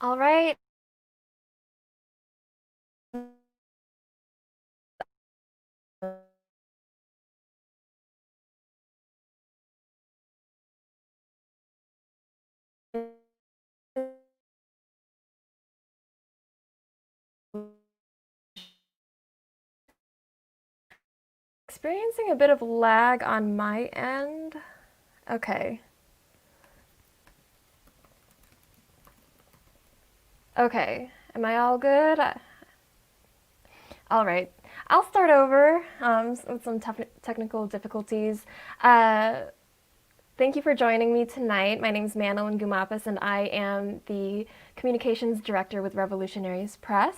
All right. Experiencing a bit of lag on my end. Okay. Okay. Am I all good? All right. I'll start over with some technical difficulties. Uh, Thank you for joining me tonight. My name is Manilyn Gumapas, and I am the Communications Director with Revolutionaries Press.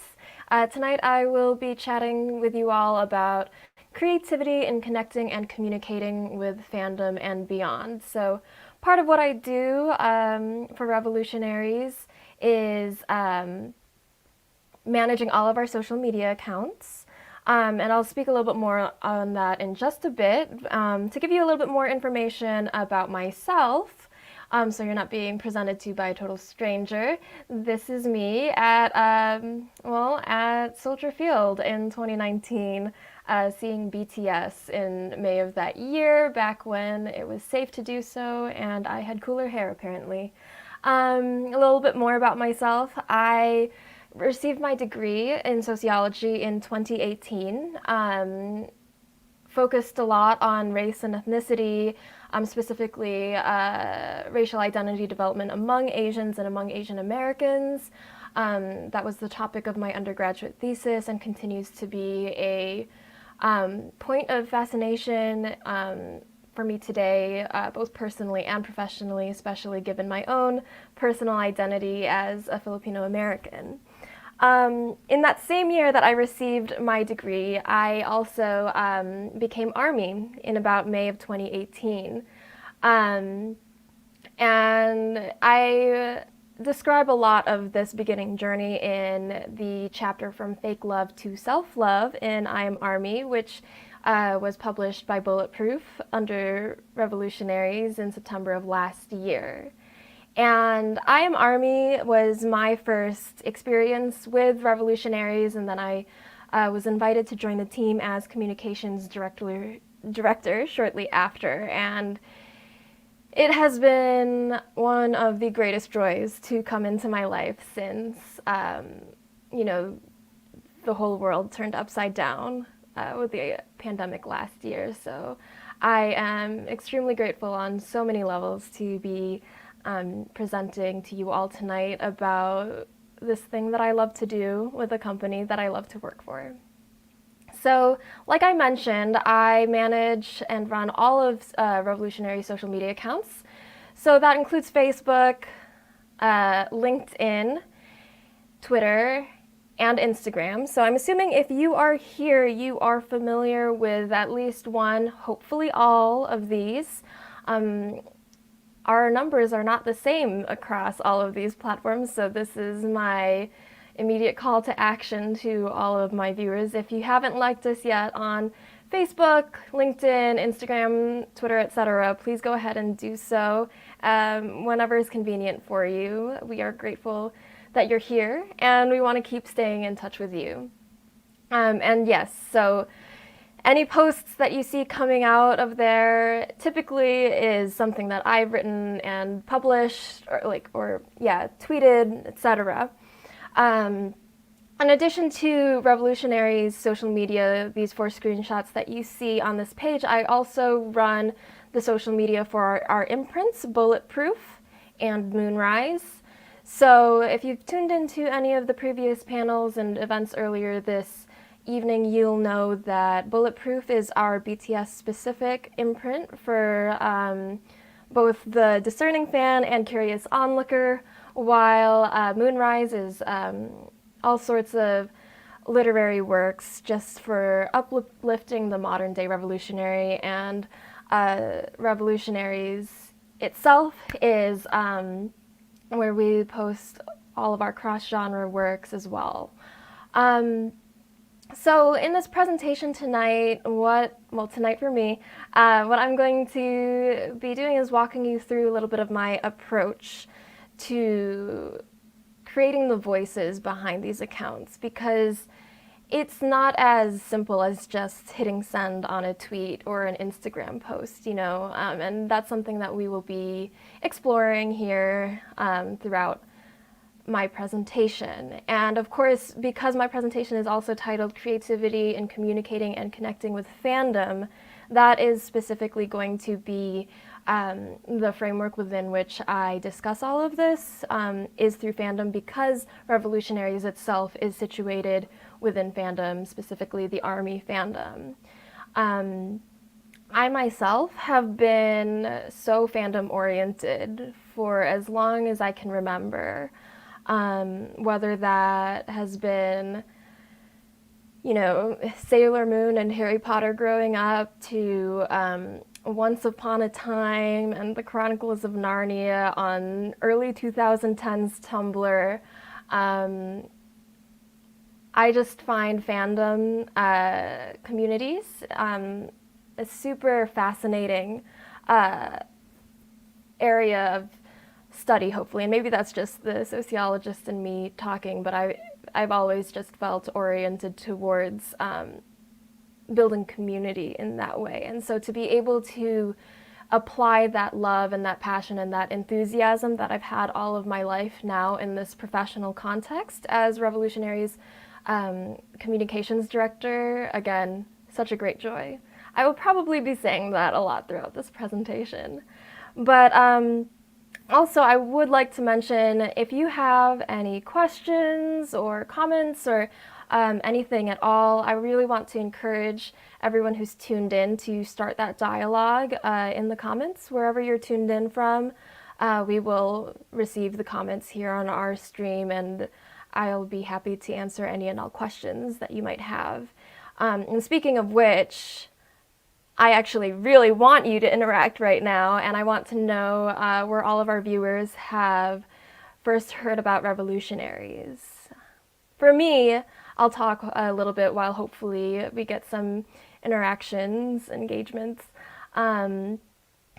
Tonight, I will be chatting with you all about creativity in connecting and communicating with fandom and beyond. So, part of what I do for Revolutionaries is managing all of our social media accounts. And I'll speak a little bit more on that in just a bit to give you a little bit more information about myself. So you're not being presented to by a total stranger. This is me at Soldier Field in 2019, seeing BTS in May of that year, back when it was safe to do so, and I had cooler hair apparently. A little bit more about myself. I received my degree in sociology in 2018. Focused a lot on race and ethnicity, specifically racial identity development among Asians and among Asian Americans. That was the topic of my undergraduate thesis and continues to be a point of fascination for me today, both personally and professionally, especially given my own personal identity as a Filipino American. In that same year that I received my degree, I also became Army in about May of 2018. Um, and I describe a lot of this beginning journey in the chapter From Fake Love to Self Love in I Am Army, which was published by Bulletproof under Revolutionaries in September of last year. And I Am Army was my first experience with Revolutionaries, and then I was invited to join the team as communications director shortly after. And it has been one of the greatest joys to come into my life since, you know, the whole world turned upside down with the pandemic last year. So I am extremely grateful on so many levels to be presenting to you all tonight about this thing that I love to do with a company that I love to work for. So, like I mentioned, I manage and run all of Revolutionary social media accounts. So that includes Facebook, LinkedIn, Twitter, and Instagram. So I'm assuming if you are here, you are familiar with at least one, hopefully all of these. Our numbers are not the same across all of these platforms, so this is my immediate call to action to all of my viewers. If you haven't liked us yet on Facebook, LinkedIn, Instagram, Twitter, etc., please go ahead and do so whenever is convenient for you. We are grateful that you're here, and we want to keep staying in touch with you. And yes, so any posts that you see coming out of there typically is something that I've written and published or tweeted, etc. In addition to Revolutionaries social media, these 4 screenshots that you see on this page, I also run the social media for our imprints, Bulletproof and Moonrise. So if you've tuned into any of the previous panels and events earlier this evening, you'll know that Bulletproof is our BTS specific imprint for both the discerning fan and curious onlooker, while Moonrise is all sorts of literary works just for uplifting the modern day revolutionary, and Revolutionaries itself is where we post all of our cross-genre works as well. So in this presentation tonight, tonight for me, what I'm going to be doing is walking you through a little bit of my approach to creating the voices behind these accounts, because it's not as simple as just hitting send on a tweet or an Instagram post, and that's something that we will be exploring here throughout my presentation. And of course, because my presentation is also titled Creativity in Communicating and Connecting with Fandom, that is specifically going to be the framework within which I discuss all of this, is through fandom, because Revolutionaries itself is situated within fandom, specifically the Army fandom. I myself have been so fandom oriented for as long as I can remember, whether that has been Sailor Moon and Harry Potter growing up, to Once Upon a Time and the Chronicles of Narnia on early 2010s Tumblr. I just find fandom communities a super fascinating area of study, hopefully. And maybe that's just the sociologist in me talking, but I've always just felt oriented towards building community in that way. And so to be able to apply that love and that passion and that enthusiasm that I've had all of my life now in this professional context as Revolutionaries communications director, again, such a great joy. I will probably be saying that a lot throughout this presentation. But also, I would like to mention, if you have any questions or comments or anything at all, I really want to encourage everyone who's tuned in to start that dialogue in the comments, wherever you're tuned in from. We will receive the comments here on our stream, and I'll be happy to answer any and all questions that you might have. And speaking of which, I actually really want you to interact right now, and I want to know where all of our viewers have first heard about Revolutionaries. For me, I'll talk a little bit while hopefully we get some interactions, engagements,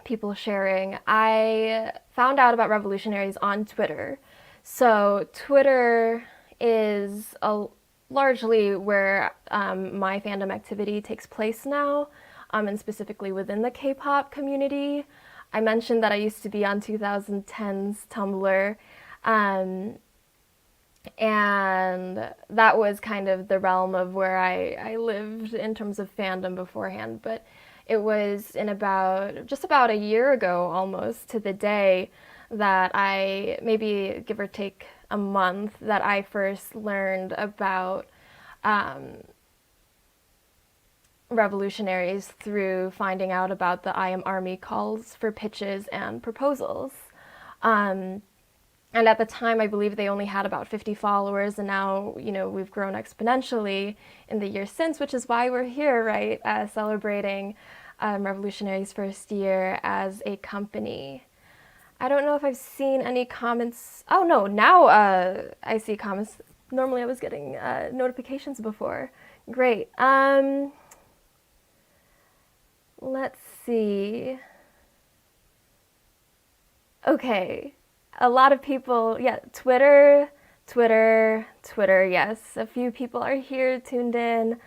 people sharing. I found out about Revolutionaries on Twitter. So Twitter is largely where my fandom activity takes place now. And specifically within the K-pop community. I mentioned that I used to be on 2010's Tumblr, and that was kind of the realm of where I lived in terms of fandom beforehand. But it was in just about a year ago, almost to the day, that maybe give or take a month, that I first learned about Revolutionaries through finding out about the I Am Army calls for pitches and proposals. And at the time, I believe they only had about 50 followers, and now, we've grown exponentially in the years since, which is why we're here, right, celebrating Revolutionaries' first year as a company. I don't know if I've seen any comments. Oh, no, now I see comments. Normally I was getting notifications before. Great. Let's see. Okay. A lot of people, Twitter, yes. A few people are here tuned in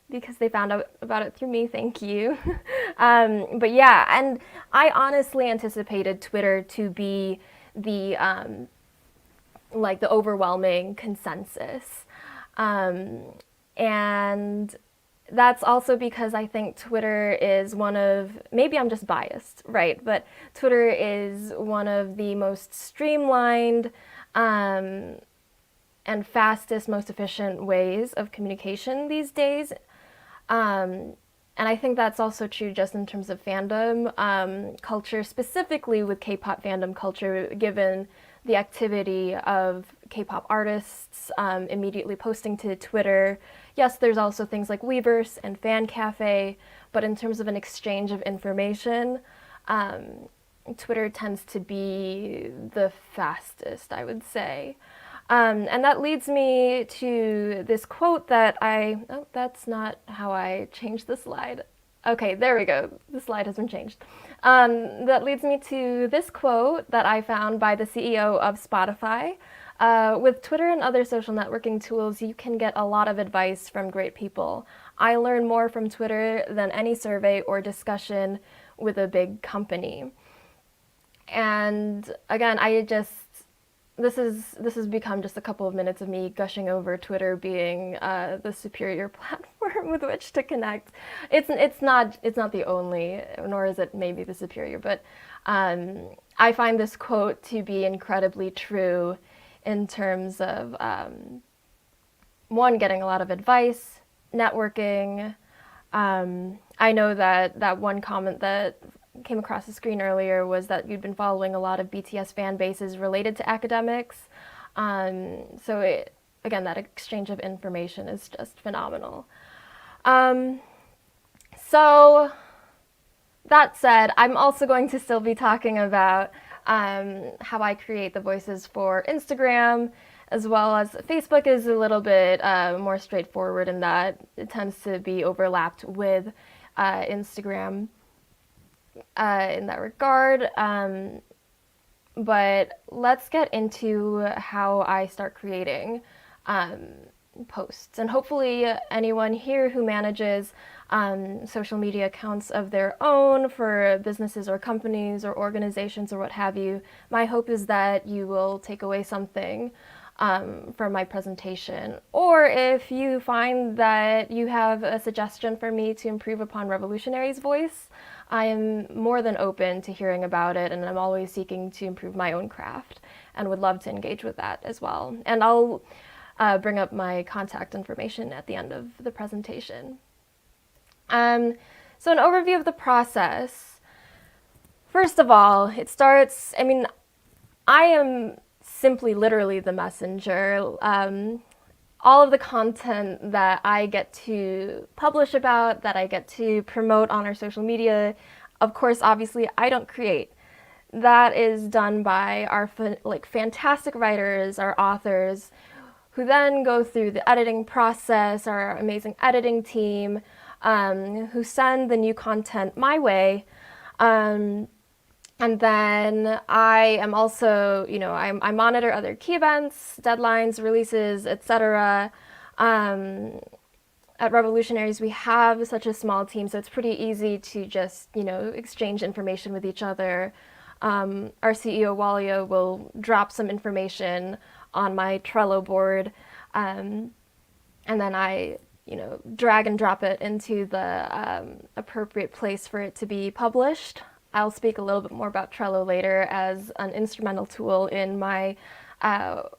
because they found out about it through me, thank you. But yeah, and I honestly anticipated Twitter to be the overwhelming consensus. And that's also because I think Twitter is maybe I'm just biased, right? But Twitter is one of the most streamlined and fastest, most efficient ways of communication these days. And I think that's also true just in terms of fandom culture, specifically with K-pop fandom culture, given the activity of K-pop artists immediately posting to Twitter. Yes, there's also things like Weverse and Fan Cafe, but in terms of an exchange of information, Twitter tends to be the fastest, I would say. And that leads me to this quote that that's not how I changed the slide. Okay, there we go. The slide has been changed. That leads me to this quote that I found by the CEO of Spotify. With Twitter and other social networking tools, you can get a lot of advice from great people. I learn more from Twitter than any survey or discussion with a big company. And again, this has become just a couple of minutes of me gushing over Twitter being the superior platform with which to connect. It's not the only, nor is it maybe the superior, but I find this quote to be incredibly true in terms of one, getting a lot of advice, networking. I know that one comment that came across the screen earlier was that you'd been following a lot of BTS fan bases related to academics. Again, that exchange of information is just phenomenal. So that said, I'm also going to still be talking about how I create the voices for Instagram, as well as Facebook is a little bit more straightforward in that it tends to be overlapped with Instagram in that regard. But let's get into how I start creating posts. And hopefully anyone here who manages social media accounts of their own for businesses or companies or organizations or what have you, my hope is that you will take away something from my presentation. Or if you find that you have a suggestion for me to improve upon Revolutionaries' voice, I am more than open to hearing about it, and I'm always seeking to improve my own craft and would love to engage with that as well. And I'll bring up my contact information at the end of the presentation. So an overview of the process. First of all, it starts, I am simply literally the messenger. All of the content that I get to publish about, that I get to promote on our social media, of course, obviously, I don't create. That is done by our fantastic writers, our authors, who then go through the editing process, our amazing editing team, who send the new content my way. And then I am also, I monitor other key events, deadlines, releases, etc. At Revolutionaries, we have such a small team, so it's pretty easy to just, exchange information with each other. Our CEO, Walia, will drop some information on my Trello board, and then I, drag and drop it into the appropriate place for it to be published. I'll speak a little bit more about Trello later as an instrumental tool in my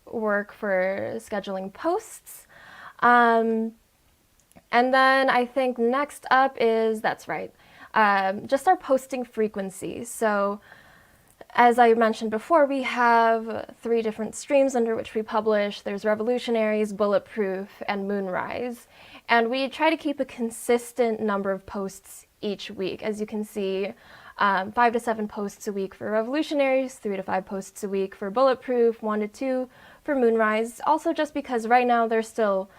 work for scheduling posts. And then I think next up is, that's right, just our posting frequency. So as I mentioned before, we have 3 different streams under which we publish. There's Revolutionaries, Bulletproof, and Moonrise. And we try to keep a consistent number of posts each week. As you can see, 5 to 7 posts a week for Revolutionaries, 3 to 5 posts a week for Bulletproof, 1 to 2 for Moonrise. Also just because right now they're still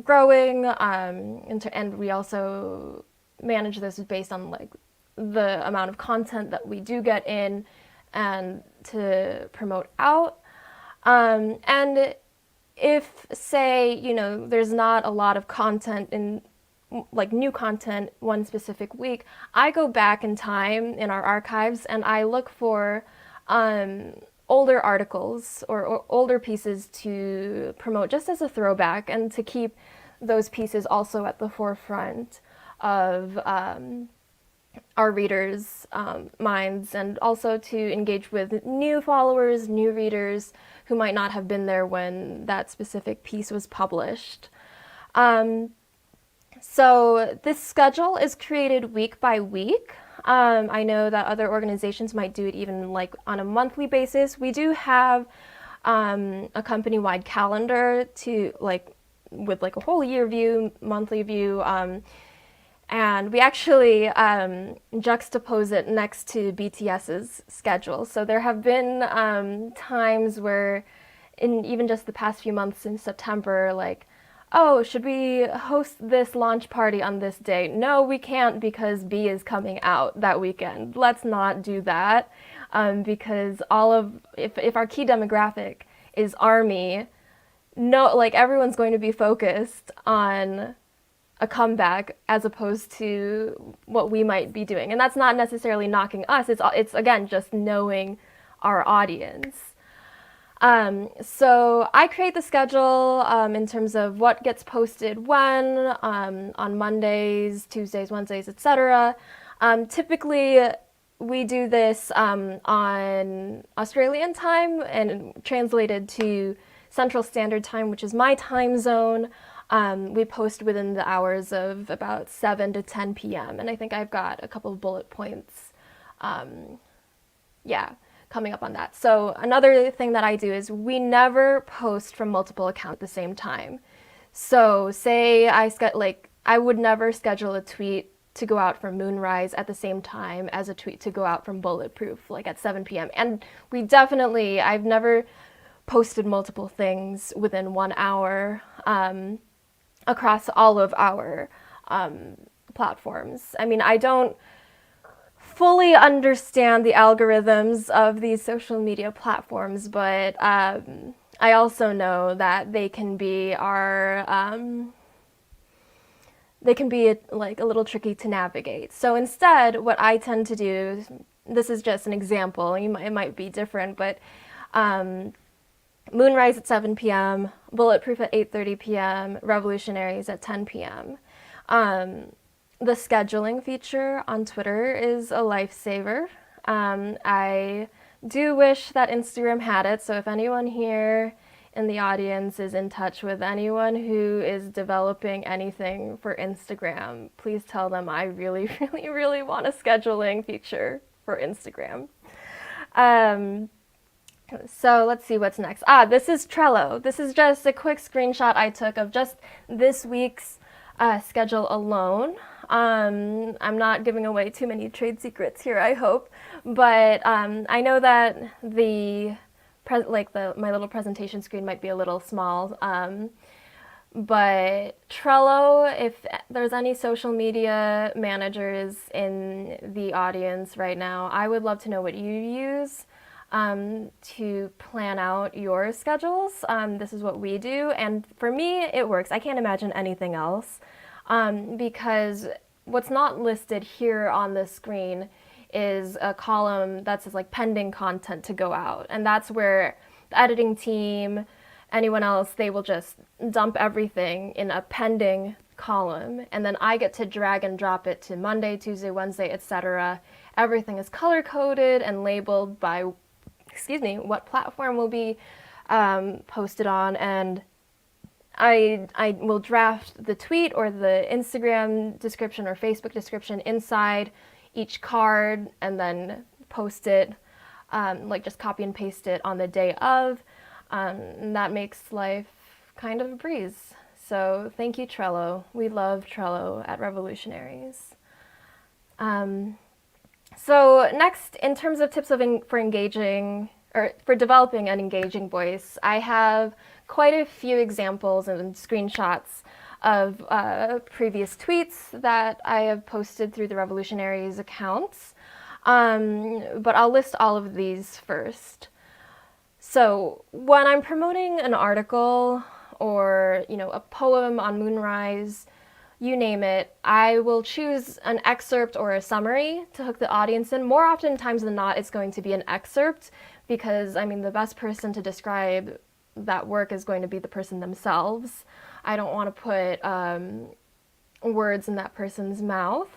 growing, and we also manage this based on the amount of content that we do get in and to promote out. And if, say, there's not a lot of content in new content one specific week, I go back in time in our archives and I look for older articles or older pieces to promote just as a throwback, and to keep those pieces also at the forefront of our readers' minds, and also to engage with new followers, new readers who might not have been there when that specific piece was published. So this schedule is created week by week. I know that other organizations might do it even on a monthly basis. We do have a company-wide calendar to with a whole year view, monthly view, and we actually juxtapose it next to BTS's schedule. So there have been times where, in even just the past few months in September, oh, should we host this launch party on this day? No, we can't because B is coming out that weekend. Let's not do that, because if our key demographic is Army, no, like everyone's going to be focused on a comeback as opposed to what we might be doing. And that's not necessarily knocking us. It's again just knowing our audience. So I create the schedule in terms of what gets posted when, on Mondays, Tuesdays, Wednesdays, etc. Typically, we do this on Australian time and translated to Central Standard Time, which is my time zone. We post within the hours of about 7 to 10 p.m. And I think I've got a couple of bullet points. Coming up on that. So another thing that I do is we never post from multiple accounts at the same time. So say I would never schedule a tweet to go out from Moonrise at the same time as a tweet to go out from Bulletproof, like at 7 p.m. And I've never posted multiple things within 1 hour across all of our platforms. I mean, I don't fully understand the algorithms of these social media platforms, but I also know that they can be like a little tricky to navigate. So instead, what I tend to do, this is just an example, it might be different, but Moonrise at 7 p.m., Bulletproof at 8:30 p.m., Revolutionaries at 10 p.m. The scheduling feature on Twitter is a lifesaver. I do wish that Instagram had it, so if anyone here in the audience is in touch with anyone who is developing anything for Instagram, please tell them I really, really, really want a scheduling feature for Instagram. So let's see what's next. This is Trello. This is just a quick screenshot I took of just this week's schedule alone. I'm not giving away too many trade secrets here, I hope, but I know that my little presentation screen might be a little small, but Trello, if there's any social media managers in the audience right now, I would love to know what you use to plan out your schedules. This is what we do, and for me, it works. I can't imagine anything else. Because what's not listed here on the screen is a column that says like pending content to go out. And that's where the editing team, anyone else, they will just dump everything in a pending column. And then I get to drag and drop it to Monday, Tuesday, Wednesday, etc. Everything is color coded and labeled by, what platform will be posted on, and I will draft the tweet or the Instagram description or Facebook description inside each card and then post it, just copy and paste it on the day of. And that makes life kind of a breeze. So thank you, Trello. We love Trello at Revolutionaries. So next, in terms of tips for engaging or for developing an engaging voice, I have quite a few examples and screenshots of previous tweets that I have posted through the Revolutionaries accounts, but I'll list all of these first. So when I'm promoting an article or a poem on Moonrise, you name it, I will choose an excerpt or a summary to hook the audience in. More often times than not, it's going to be an excerpt because, the best person to describe that work is going to be the person themselves. I don't want to put words in that person's mouth.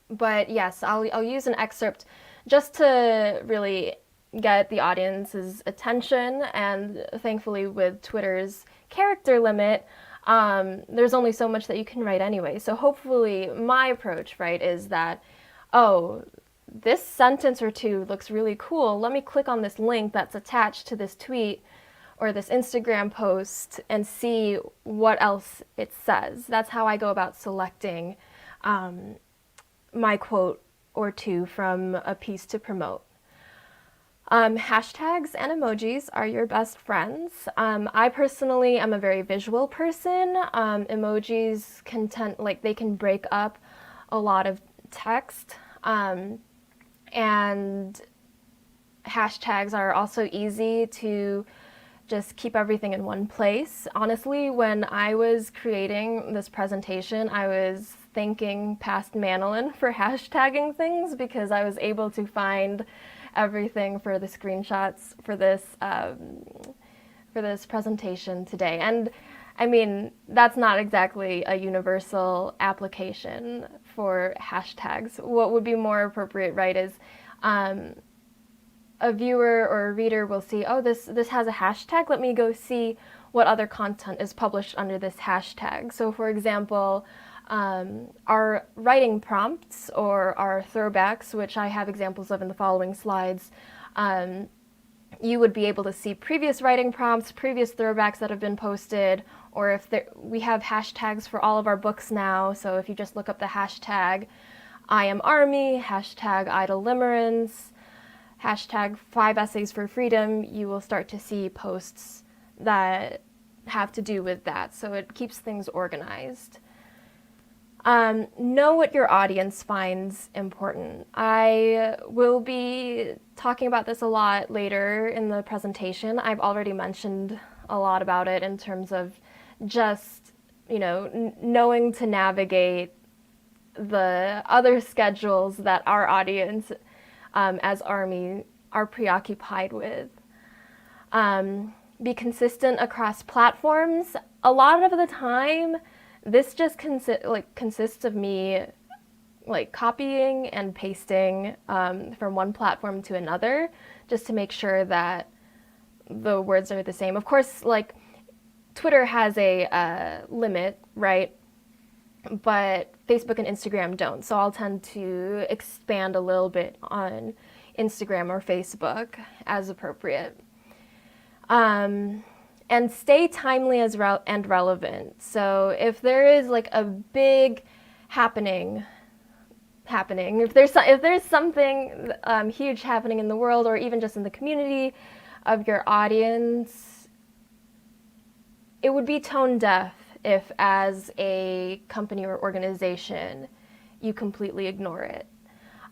But yes, I'll use an excerpt just to really get the audience's attention, and thankfully with Twitter's character limit, there's only so much that you can write anyway. So hopefully my approach, is that, this sentence or two looks really cool. Let me click on this link that's attached to this tweet or this Instagram post and see what else it says. That's how I go about selecting my quote or two from a piece to promote. Hashtags and emojis are your best friends. I personally am a very visual person. Emojis can they can break up a lot of text, and hashtags are also easy to just keep everything in one place. Honestly, when I was creating this presentation, I was thanking past Manilyn for hashtagging things because I was able to find everything for the screenshots for this presentation today. And I mean, that's not exactly a universal application for hashtags. What would be more appropriate, right, is a viewer or a reader will see, oh, this has a hashtag, let me go see what other content is published under this hashtag. So for example, our writing prompts or our throwbacks, which I have examples of in the following slides, you would be able to see previous writing prompts, previous throwbacks that have been posted, or if we have hashtags for all of our books now. So if you just look up the hashtag I am Army, hashtag Idle Limerence, hashtag 5 Essays for Freedom, you will start to see posts that have to do with that. So it keeps things organized. Know what your audience finds important. I will be talking about this a lot later in the presentation. I've already mentioned a lot about it in terms of just, knowing to navigate the other schedules that our audience as Army are preoccupied with. Be consistent across platforms. A lot of the time, this just consists of me copying and pasting from one platform to another just to make sure that the words are the same. Of course, Twitter has a limit, right? But Facebook and Instagram don't. So I'll tend to expand a little bit on Instagram or Facebook as appropriate. And stay timely and relevant. So if there is a big happening, if there's something huge happening in the world or even just in the community of your audience, it would be tone deaf if, as a company or organization, you completely ignore it.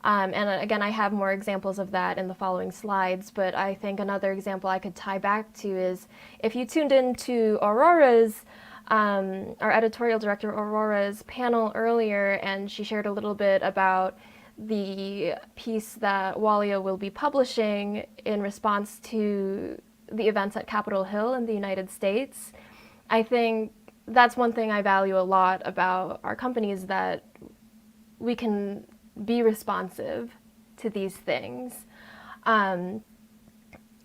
And again, I have more examples of that in the following slides, but I think another example I could tie back to is if you tuned into Aurora's, our editorial director Aurora's panel earlier, and she shared a little bit about the piece that Walia will be publishing in response to the events at Capitol Hill in the United States. I think that's one thing I value a lot about our company, is that we can be responsive to these things. And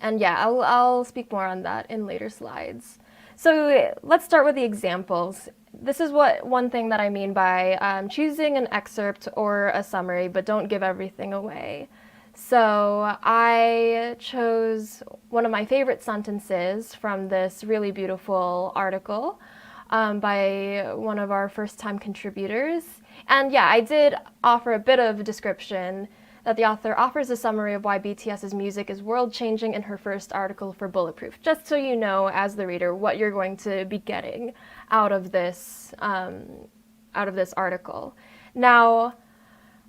yeah, I'll speak more on that in later slides. So let's start with the examples. This is one thing that I mean by choosing an excerpt or a summary, but don't give everything away. So I chose one of my favorite sentences from this really beautiful article by one of our first-time contributors. And yeah, I did offer a bit of description that the author offers a summary of why BTS's music is world-changing in her first article for Bulletproof, just so you know, as the reader, what you're going to be getting out of this article. Now,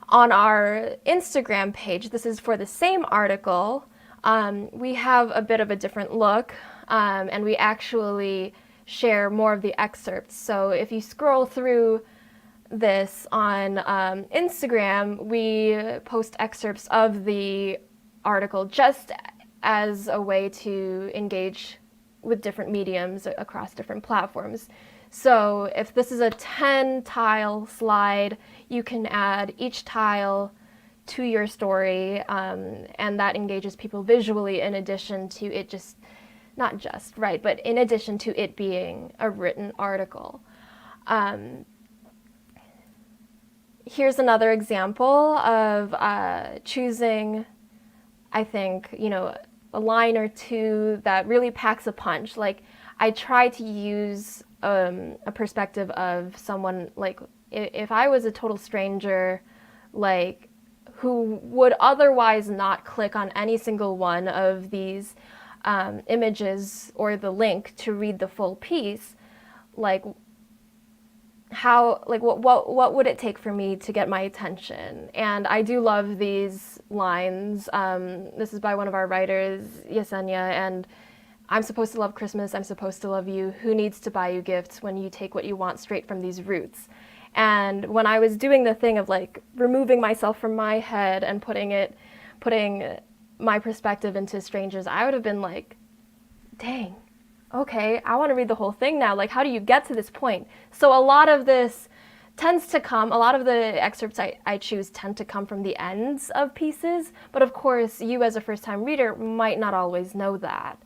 on our Instagram page, this is for the same article, we have a bit of a different look, and we actually share more of the excerpts. So if you scroll through this on Instagram, we post excerpts of the article just as a way to engage with different mediums across different platforms. So if this is a 10-tile slide, you can add each tile to your story, and that engages people visually in addition to it but in addition to it being a written article. Here's another example of choosing, I think, a line or two that really packs a punch. I try to use a perspective of someone, if I was a total stranger, who would otherwise not click on any single one of these images or the link to read the full piece, like what would it take for me to get my attention? And I do love these lines. This is by one of our writers, Yesenia, and I'm supposed to love Christmas, I'm supposed to love you. Who needs to buy you gifts when you take what you want straight from these roots? And when I was doing the thing of like removing myself from my head and putting my perspective into strangers, I would have been like, dang, okay, I want to read the whole thing now. Like, how do you get to this point? So a lot of this tends to come, a lot of the excerpts I choose tend to come from the ends of pieces, but of course, you as a first-time reader might not always know that.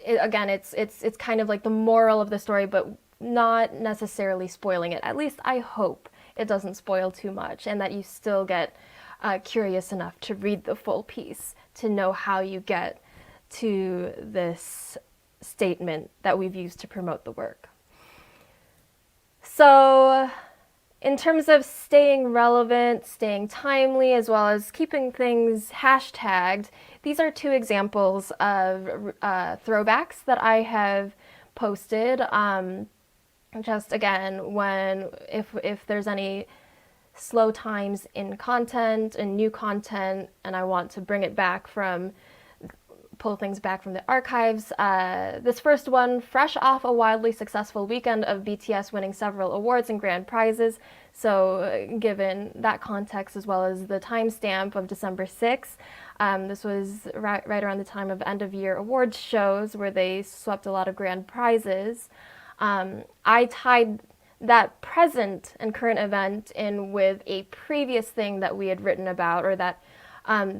Again, it's kind of like the moral of the story, but not necessarily spoiling it. At least I hope it doesn't spoil too much and that you still get curious enough to read the full piece, to know how you get to this statement that we've used to promote the work. So in terms of staying relevant, staying timely, as well as keeping things hashtagged, these are two examples of throwbacks that I have posted. Just again, if there's any slow times in content and new content, and I want to pull things back from the archives. This first one, fresh off a wildly successful weekend of BTS winning several awards and grand prizes. So given that context, as well as the timestamp of December 6th, this was right around the time of end of year awards shows where they swept a lot of grand prizes. I tied that present and current event in with a previous thing that we had written about, or that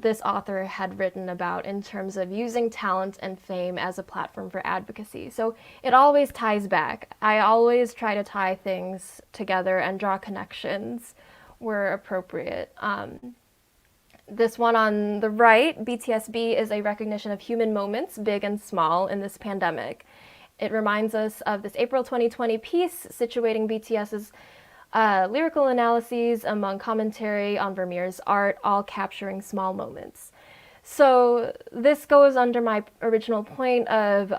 this author had written about, in terms of using talent and fame as a platform for advocacy. So it always ties back. I always try to tie things together and draw connections where appropriate. This one on the right, BTSB, is a recognition of human moments, big and small, in this pandemic. It reminds us of this April 2020 piece situating BTS's lyrical analyses among commentary on Vermeer's art, all capturing small moments. So this goes under my original point of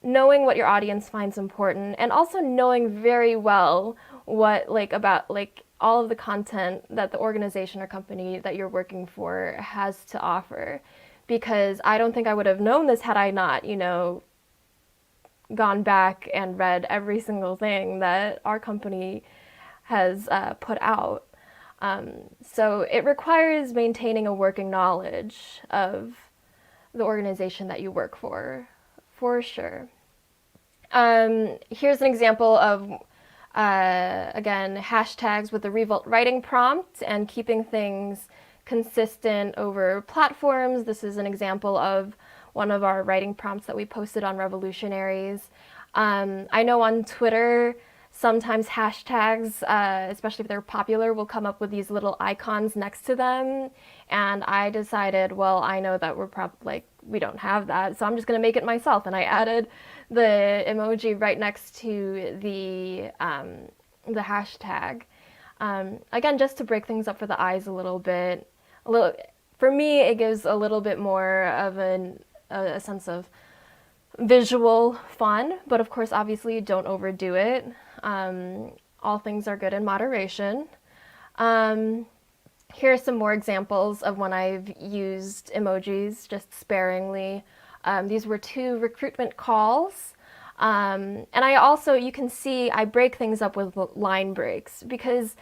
knowing what your audience finds important, and also knowing very well what about all of the content that the organization or company that you're working for has to offer. Because I don't think I would have known this had I not, gone back and read every single thing that our company has put out. So it requires maintaining a working knowledge of the organization that you work for sure. Here's an example of, again, hashtags with the REVOLT writing prompt and keeping things consistent over platforms. This is an example of one of our writing prompts that we posted on Revolutionaries. I know on Twitter, sometimes hashtags, especially if they're popular, will come up with these little icons next to them. And I decided, well, I know that we don't have that, so I'm just gonna make it myself. And I added the emoji right next to the hashtag. Again, just to break things up for the eyes a little bit. For me, it gives a little bit more of a sense of visual fun, but of course, obviously, don't overdo it. All things are good in moderation. Here are some more examples of when I've used emojis just sparingly. These were 2 recruitment calls. And I also, you can see, I break things up with line breaks, because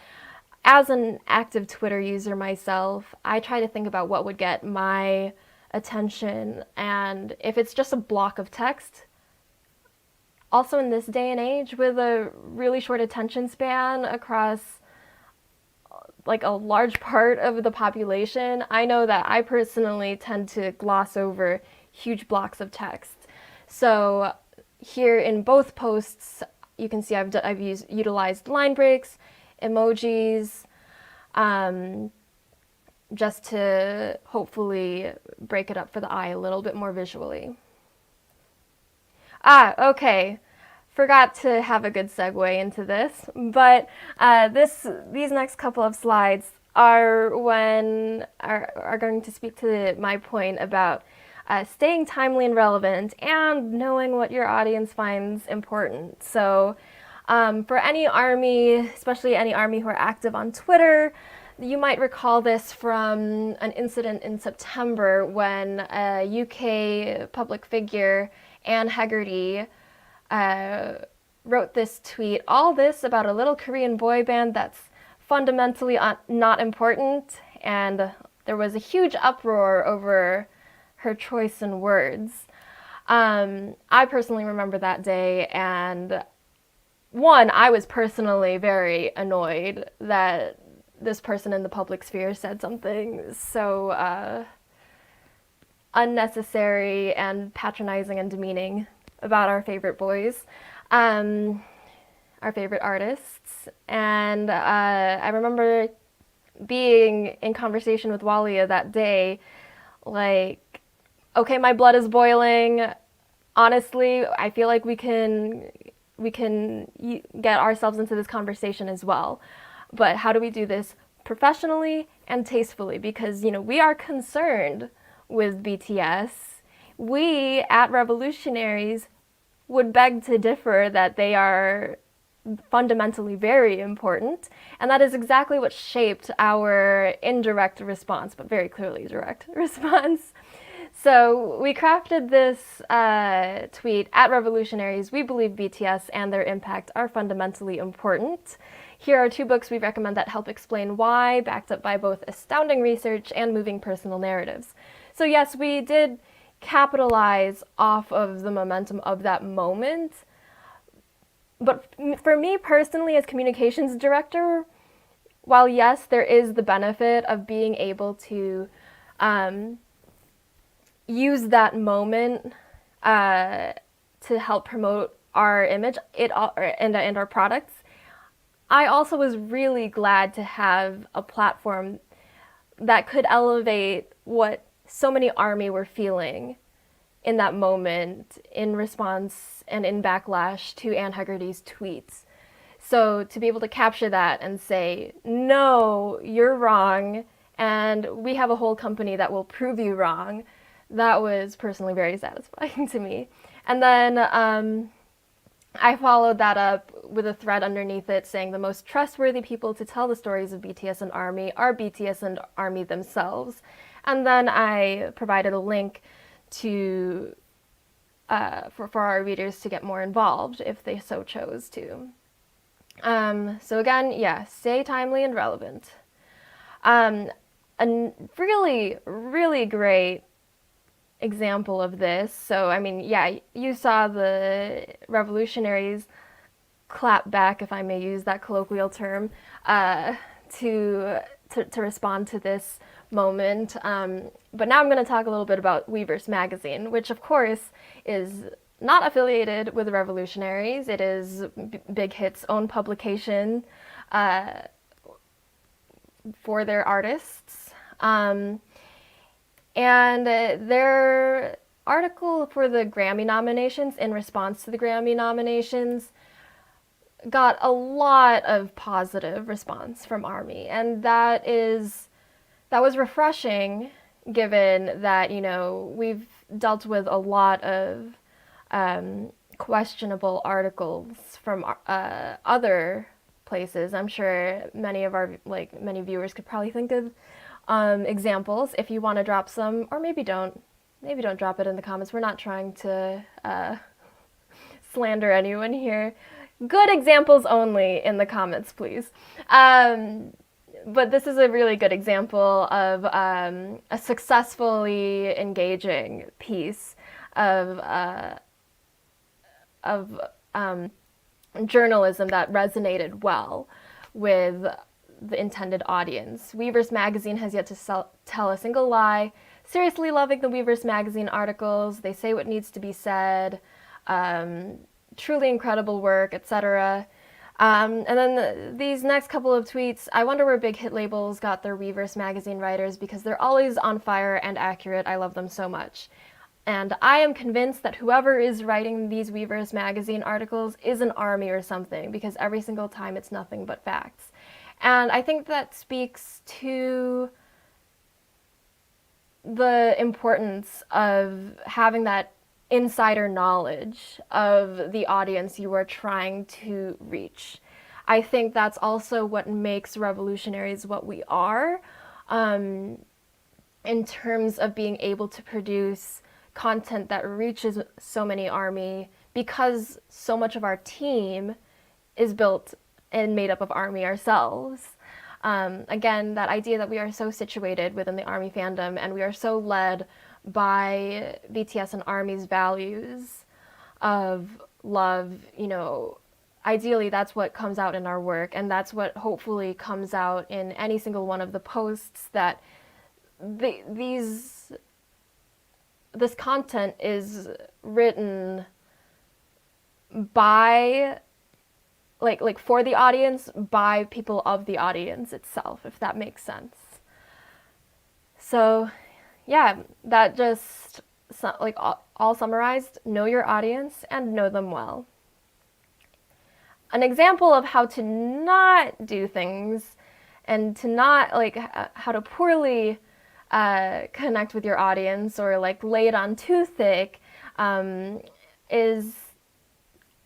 as an active Twitter user myself, I try to think about what would get my attention, and if it's just a block of text, also in this day and age with a really short attention span across a large part of the population, I know that I personally tend to gloss over huge blocks of text. So here in both posts, you can see I've utilized line breaks, emojis, just to hopefully break it up for the eye a little bit more visually. Okay. forgot to have a good segue into this, but these next couple of slides are going to speak to my point about staying timely and relevant and knowing what your audience finds important. So for any Army, especially any Army who are active on Twitter, you might recall this from an incident in September when a UK public figure, Anne Hegarty, wrote this tweet, all this about a little Korean boy band that's fundamentally not important, and there was a huge uproar over her choice in words. I personally remember that day, and one, I was personally very annoyed that this person in the public sphere said something so unnecessary and patronizing and demeaning about our favorite boys, our favorite artists. And I remember being in conversation with Walia that day, like, okay, my blood is boiling. Honestly, I feel like we can get ourselves into this conversation as well. But how do we do this professionally and tastefully? Because, we are concerned with BTS. We at Revolutionaries would beg to differ that they are fundamentally very important, and that is exactly what shaped our indirect response, but very clearly direct response. So we crafted this tweet, at Revolutionaries, we believe BTS and their impact are fundamentally important. Here are 2 books we recommend that help explain why, backed up by both astounding research and moving personal narratives. So yes, we did capitalize off of the momentum of that moment. But for me personally, as communications director, while yes, there is the benefit of being able to use that moment to help promote our image and our products, I also was really glad to have a platform that could elevate what so many Army were feeling in that moment in response and in backlash to Anne Hegarty's tweets. So to be able to capture that and say, no, you're wrong, and we have a whole company that will prove you wrong, that was personally very satisfying to me. And then I followed that up with a thread underneath it saying the most trustworthy people to tell the stories of BTS and Army are BTS and Army themselves. And then I provided a link to for our readers to get more involved if they so chose to. So again, yeah, stay timely and relevant. A really, really great example of this. So, I mean, yeah, you saw the Revolutionaries clap back, if I may use that colloquial term, to respond to this moment. But now I'm going to talk a little bit about Weverse magazine, which of course is not affiliated with the Revolutionaries. It is Big Hit's own publication for their artists. And their article for the Grammy nominations, in response to the Grammy nominations, got a lot of positive response from Army. And that was refreshing, given that, we've dealt with a lot of questionable articles from other places. I'm sure many viewers could probably think of examples if you want to drop some, or maybe don't drop it in the comments. We're not trying to slander anyone here. Good examples only in the comments, please. But this is a really good example of a successfully engaging piece of journalism that resonated well with the intended audience. Weverse magazine has yet to tell a single lie. Seriously loving the Weverse magazine articles. They say what needs to be said. Truly incredible work, etc. And then these next couple of tweets, I wonder where Big Hit labels got their Weverse magazine writers, because they're always on fire and accurate. I love them so much. And I am convinced that whoever is writing these Weavers magazine articles is an army or something, because every single time it's nothing but facts. And I think that speaks to the importance of having that insider knowledge of the audience you are trying to reach. I think that's also what makes Revolutionaries what we are, in terms of being able to produce content that reaches so many army, because so much of our team is built and made up of army ourselves. Again, that idea that we are so situated within the army fandom and we are so led by BTS and army's values of love, ideally that's what comes out in our work, and that's what hopefully comes out in any single one of the posts, that this content is written by like for the audience, by people of the audience itself, if that makes sense. So yeah, that just all summarized: know your audience and know them well. An example of how to not do things and to not how to poorly connect with your audience, or lay it on too thick, is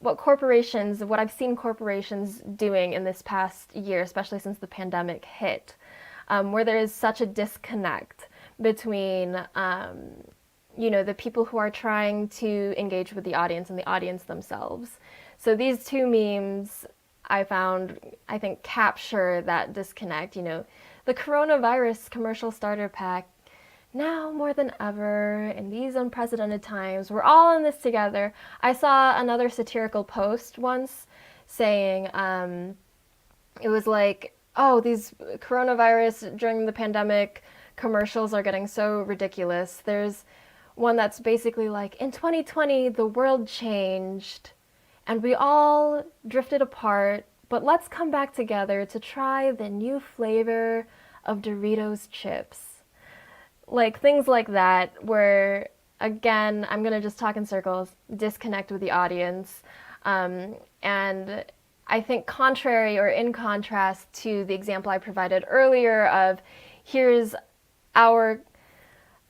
what I've seen corporations doing in this past year, especially since the pandemic hit, where there is such a disconnect between the people who are trying to engage with the audience and the audience themselves. So these two memes I found, I think, capture that disconnect. The coronavirus commercial starter pack: now more than ever, in these unprecedented times, we're all in this together. I saw another satirical post once saying, it was like, oh, these coronavirus during the pandemic commercials are getting so ridiculous. There's one that's basically like, in 2020, the world changed and we all drifted apart, but let's come back together to try the new flavor of Doritos chips. Things like that, where, again, I'm going to just talk in circles, disconnect with the audience. And I think contrary, or in contrast to the example I provided earlier of, here's our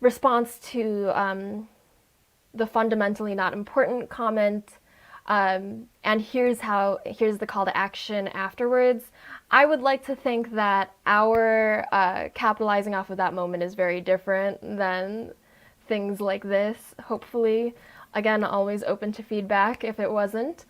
response to the fundamentally not important comment, and here's the call to action afterwards. I would like to think that our capitalizing off of that moment is very different than things like this, hopefully. Again, always open to feedback if it wasn't.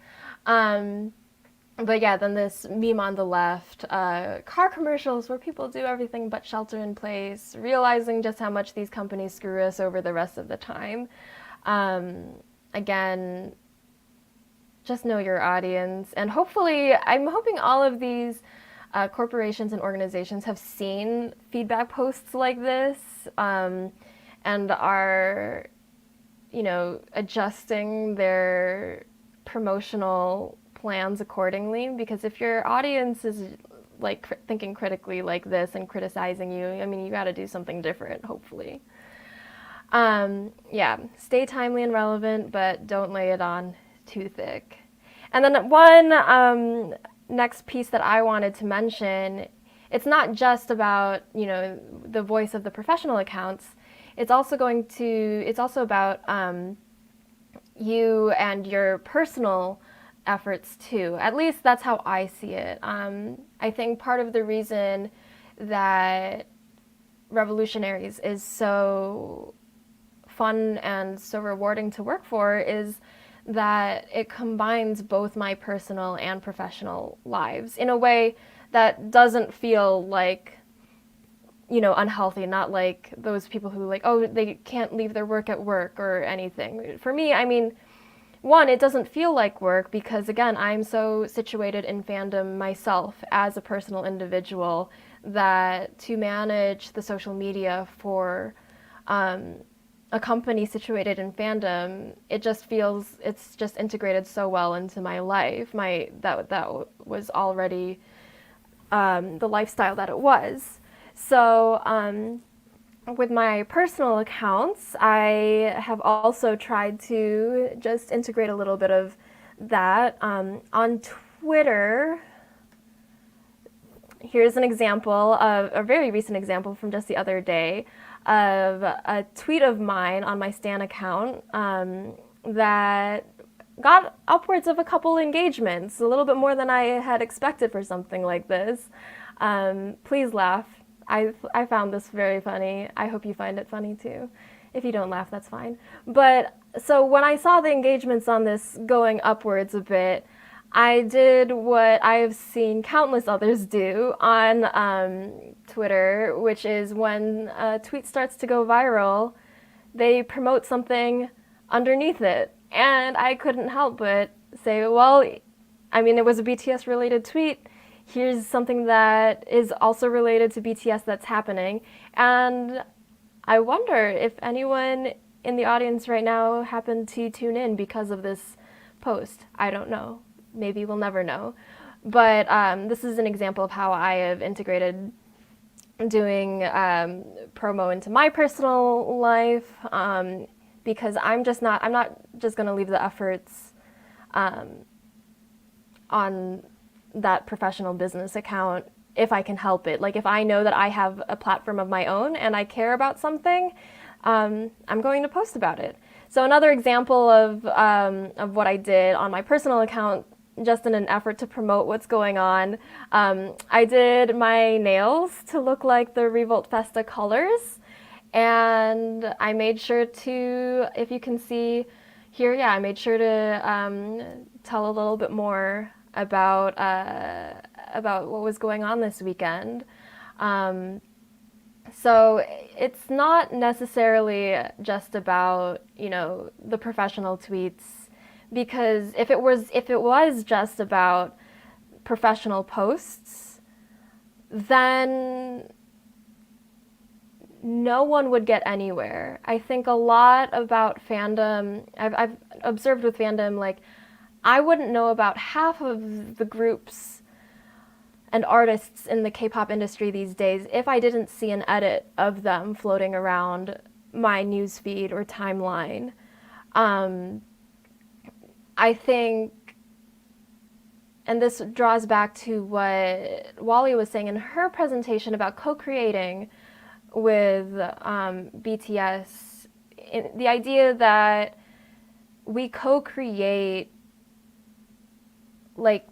But yeah, then this meme on the left, car commercials where people do everything but shelter in place, realizing just how much these companies screw us over the rest of the time. Again, just know your audience. And hopefully, I'm hoping all of these corporations and organizations have seen feedback posts like this, and are, adjusting their promotional plans accordingly. Because if your audience is thinking critically like this and criticizing you, you got to do something different, hopefully. Yeah, stay timely and relevant, but don't lay it on too thick. And then one next piece that I wanted to mention, it's not just about, the voice of the professional accounts. It's also about you and your personal efforts too. At least that's how I see it. I think part of the reason that Revolutionaries is so fun and so rewarding to work for is that it combines both my personal and professional lives in a way that doesn't feel unhealthy, not like those people who they can't leave their work at work or anything. For me, one, it doesn't feel like work because, again, I'm so situated in fandom myself as a personal individual that to manage the social media for a company situated in fandom, it's just integrated so well into my life. That was already the lifestyle that it was. So with my personal accounts, I have also tried to just integrate a little bit of that. On Twitter, here's an example of a very recent example from just the other day of a tweet of mine on my Stan account that got upwards of a couple engagements, a little bit more than I had expected for something like this. Please laugh. I found this very funny. I hope you find it funny too. If you don't laugh, that's fine. But so when I saw the engagements on this going upwards a bit, I did what I've seen countless others do on Twitter, which is when a tweet starts to go viral, they promote something underneath it. And I couldn't help but say, well, I mean, it was a BTS related tweet. Here's something that is also related to BTS that's happening. And I wonder if anyone in the audience right now happened to tune in because of this post. I don't know. Maybe we'll never know. But this is an example of how I have integrated doing promo into my personal life because I'm not just going to leave the efforts on that professional business account if I can help it. Like if I know that I have a platform of my own and I care about something, I'm going to post about it. So another example of what I did on my personal account, just in an effort to promote what's going on, I did my nails to look like the REVOLT FESTA colors, and I made sure to, if you can see here, yeah, I made sure to tell a little bit more about what was going on this weekend. So it's not necessarily just about, you know, the professional tweets, because if it was just about professional posts, then no one would get anywhere. I think a lot about fandom, I've observed with fandom, like, I wouldn't know about half of the groups and artists in the K-pop industry these days if I didn't see an edit of them floating around my newsfeed or timeline. I think, and this draws back to what Wally was saying in her presentation about co-creating with BTS, the idea that we co-create, like,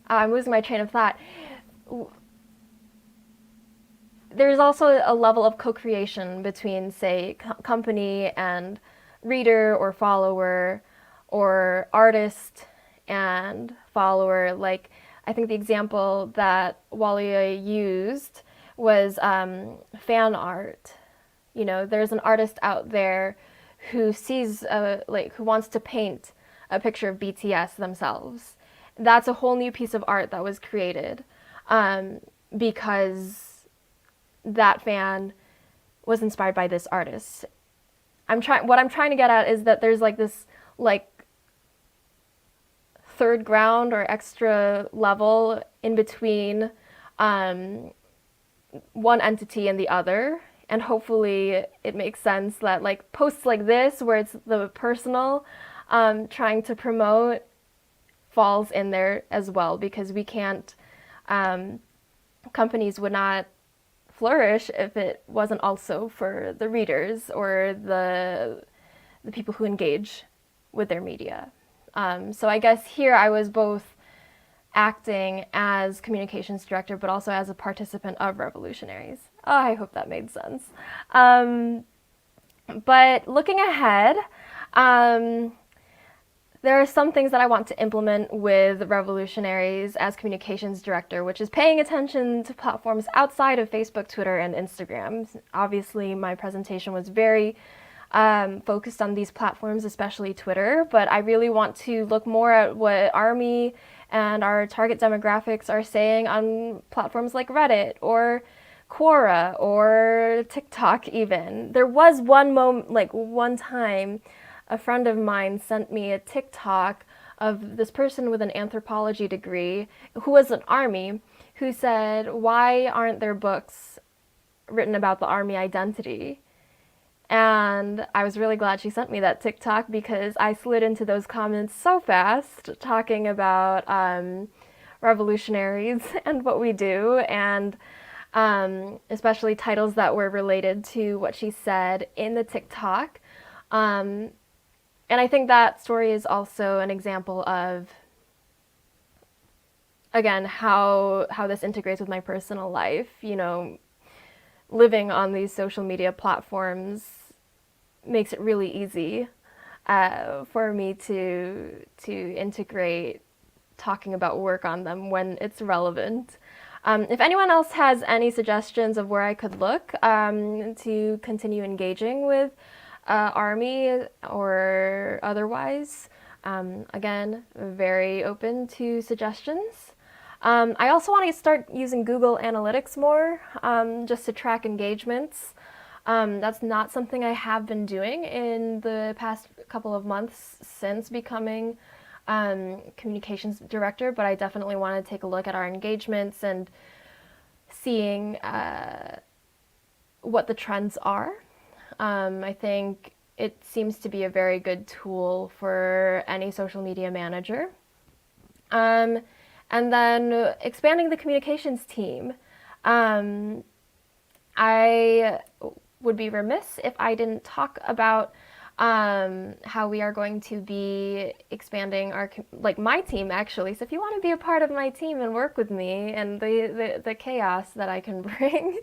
I'm losing my train of thought. There's also a level of co-creation between, say, company and reader or follower, or artist and follower. Like, I think the example that Wally used was fan art. You know, there's an artist out there who sees, who wants to paint a picture of BTS themselves. That's a whole new piece of art that was created because that fan was inspired by this artist. What I'm trying to get at is that there's like this like third ground or extra level in between one entity and the other, and hopefully it makes sense that like posts like this where it's the personal trying to promote falls in there as well, because we can't, companies would not flourish if it wasn't also for the readers or the people who engage with their media. So I guess here I was both acting as communications director, but also as a participant of Revolutionaries. Oh, I hope that made sense. But looking ahead, there are some things that I want to implement with Revolutionaries as communications director, which is paying attention to platforms outside of Facebook, Twitter, and Instagram. Obviously, my presentation was very focused on these platforms, especially Twitter, but I really want to look more at what ARMY and our target demographics are saying on platforms like Reddit or Quora or TikTok even. There was one time, a friend of mine sent me a TikTok of this person with an anthropology degree who was an ARMY who said, why aren't there books written about the Army identity. And I was really glad she sent me that TikTok because I slid into those comments so fast talking about revolutionaries and what we do, and especially titles that were related to what she said in the TikTok. And I think that story is also an example of, again, how this integrates with my personal life. You know, living on these social media platforms makes it really easy for me to integrate talking about work on them when it's relevant. If anyone else has any suggestions of where I could look to continue engaging with Army or otherwise, again, very open to suggestions. I also want to start using Google Analytics more, just to track engagements. That's not something I have been doing in the past couple of months since becoming communications director, but I definitely want to take a look at our engagements and seeing what the trends are. I think it seems to be a very good tool for any social media manager. And then expanding the communications team. I would be remiss if I didn't talk about how we are going to be expanding our, like, my team actually. So if you want to be a part of my team and work with me and the chaos that I can bring,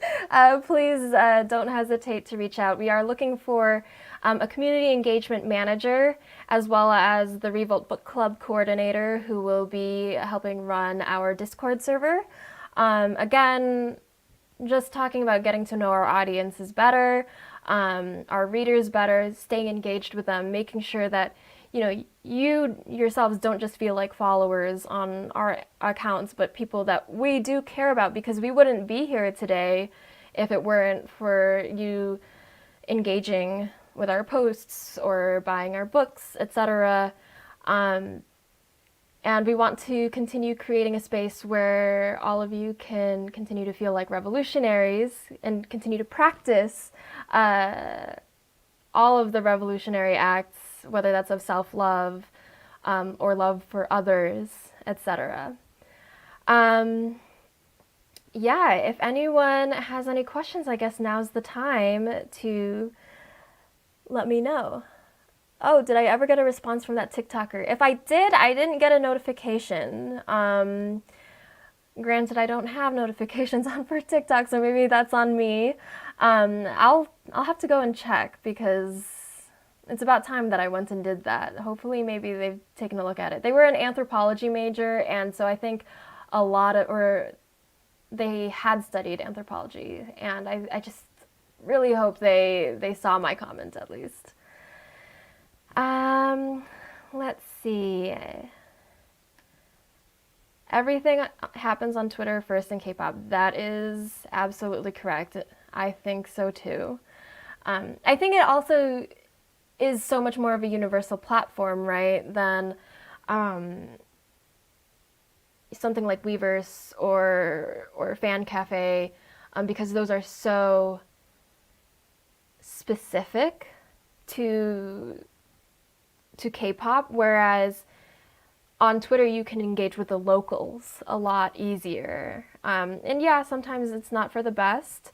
please don't hesitate to reach out. We are looking for a community engagement manager, as well as the Revolt Book Club coordinator, who will be helping run our Discord server. Again, just talking about getting to know our audiences better, our readers better, staying engaged with them, making sure that, you know, you yourselves don't just feel like followers on our accounts, but people that we do care about, because we wouldn't be here today if it weren't for you engaging with our posts or buying our books, etc. And we want to continue creating a space where all of you can continue to feel like revolutionaries and continue to practice all of the revolutionary acts, whether that's of self-love or love for others, etc. Yeah, if anyone has any questions, I guess now's the time to let me know. Oh, did I ever get a response from that TikToker? If I did, I didn't get a notification. Granted, I don't have notifications on for TikTok, so maybe that's on me. I'll have to go and check, because it's about time that I went and did that. Hopefully, maybe they've taken a look at it. They were an anthropology major, and so I think they had studied anthropology, and I just really hope they saw my comment at least. Let's see. Everything happens on Twitter first in K-pop. That is absolutely correct. I think so too. I think it also is so much more of a universal platform, right, than something like Weverse or Fan Cafe, because those are so specific to K-pop, whereas on Twitter you can engage with the locals a lot easier. And yeah, sometimes it's not for the best,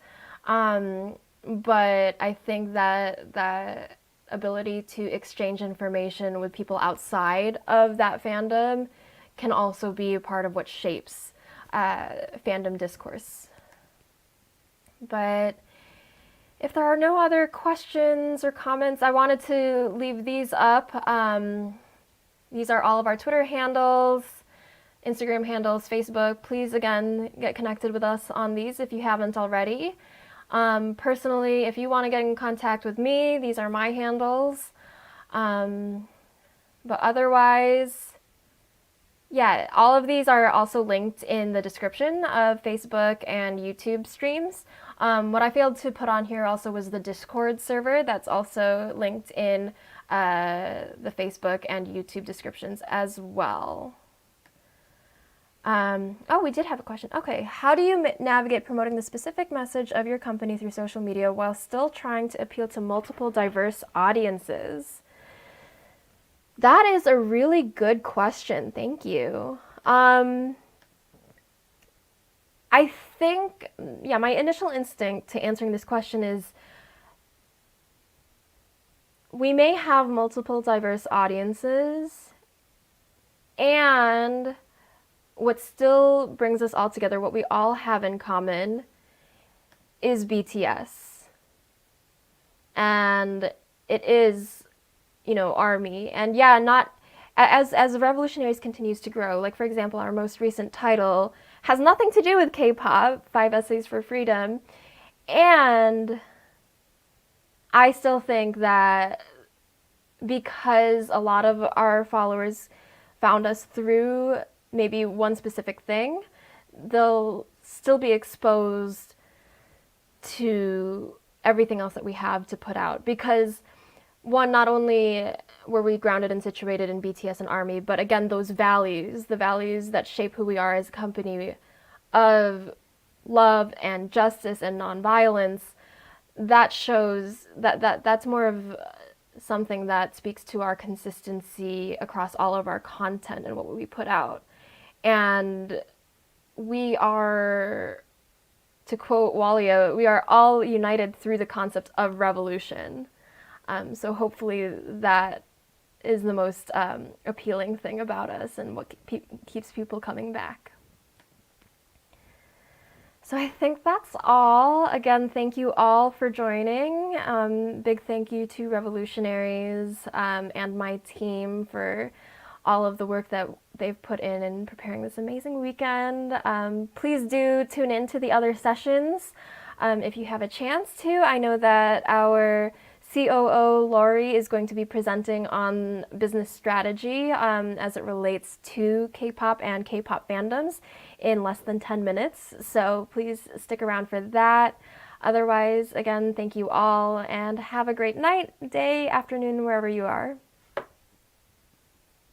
but I think that ability to exchange information with people outside of that fandom can also be a part of what shapes fandom discourse. But if there are no other questions or comments, I wanted to leave these up. These are all of our Twitter handles, Instagram handles, Facebook. Please, again, get connected with us on these if you haven't already. Personally, if you want to get in contact with me, these are my handles. But otherwise, yeah, all of these are also linked in the description of Facebook and YouTube streams. What I failed to put on here also was the Discord server. That's also linked in the Facebook and YouTube descriptions as well. Oh, we did have a question. Okay, how do you navigate promoting the specific message of your company through social media while still trying to appeal to multiple diverse audiences? That is a really good question. Thank you. I think, yeah, my initial instinct to answering this question is we may have multiple diverse audiences, and what still brings us all together, what we all have in common, is BTS. And it is, ARMY. And yeah, not as Revolutionaries continues to grow, like for example, our most recent title has nothing to do with K-pop, 5 Essays for Freedom. And I still think that because a lot of our followers found us through maybe one specific thing, they'll still be exposed to everything else that we have to put out. Because one, not only were we grounded and situated in BTS and ARMY, but again, those values, the values that shape who we are as a company of love and justice and nonviolence, that shows that's more of something that speaks to our consistency across all of our content and what we put out. And we are, to quote Walia, we are all united through the concept of revolution. So hopefully that is the most appealing thing about us and what keeps people coming back. So I think that's all. Again, thank you all for joining. Big thank you to Revolutionaries and my team for all of the work that they've put in preparing this amazing weekend. Please do tune in to the other sessions if you have a chance to. I know that our COO, Laurie, is going to be presenting on business strategy as it relates to K-pop and K-pop fandoms in less than 10 minutes. So please stick around for that. Otherwise, again, thank you all and have a great night, day, afternoon, wherever you are.